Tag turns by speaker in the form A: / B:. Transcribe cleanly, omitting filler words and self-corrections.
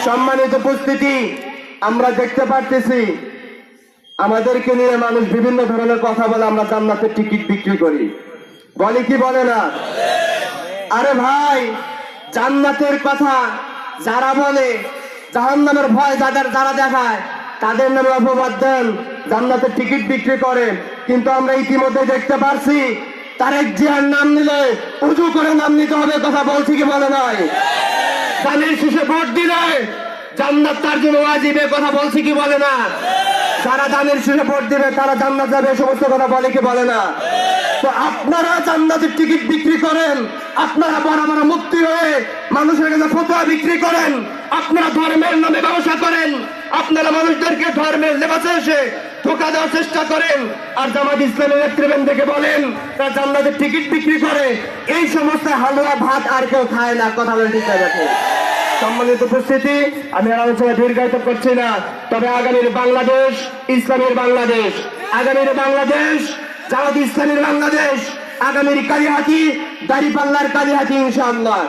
A: সম্মানিত উপস্থিতি, আমরা দেখতে পারতেছি আমাদেরকে নিয়ে মানুষ বিভিন্ন ধরনের কথা বলে আমরা জান্নাতের টিকিট বিক্রি করি, বলে কি বলে না? আরে ভাই, জান্নাতের কথা যারা বলে, জাহান্নামের ভয় যারা দেখায়, তাদের নামে অপবাদ দেন, জান্নাতের টিকিট বিক্রি করে। কিন্তু আমরা ইতিমধ্যে দেখতে পারছি তারেক জিয়ার নাম নিলে উজু করে নাম নিতে হবে, কথা বলছি কি বলে নাই? ধানের শীষে ভোট দিলে জান্নাত তার জন্য ওয়াজিব, কথা বলছি কি বলে না? যারা ধানের শীষে ভোট দিবে তারা জান্নাত যাবে, সমস্ত কথা বলে কি বলে না? তো আপনারা জান্নাতের টিকিট বিক্রি করেন, আপনারা বড় বড় মুফতি হয়ে মানুষের কাছে ফতোয়া বিক্রি করেন, আপনারা ধর্মের নামে ব্যবসা করেন, আপনারা মানুষদেরকে ধর্মের লেবাসে এসে ধোঁকা দেওয়ার চেষ্টা করেন, আর জামাত ইসলামের নেতৃবৃন্দকে বলেন তারা জান্নাতের টিকিট বিক্রি করে। এই সমস্ত হালুয়া ভাত আর কেউ খায় না, কথা বলে ঠিক আছে। সম্মানিত উপস্থিতি, আমি আলোচনা দীর্ঘায়িত করছি না, তবে আগামীর বাংলাদেশ ইসলামের বাংলাদেশ, আগামীর বাংলাদেশ জামাত ইসলামের বাংলাদেশ, আগামীর কালিহাতি দাঁড়িপাল্লার কালিহাতি ইনশাআল্লাহ।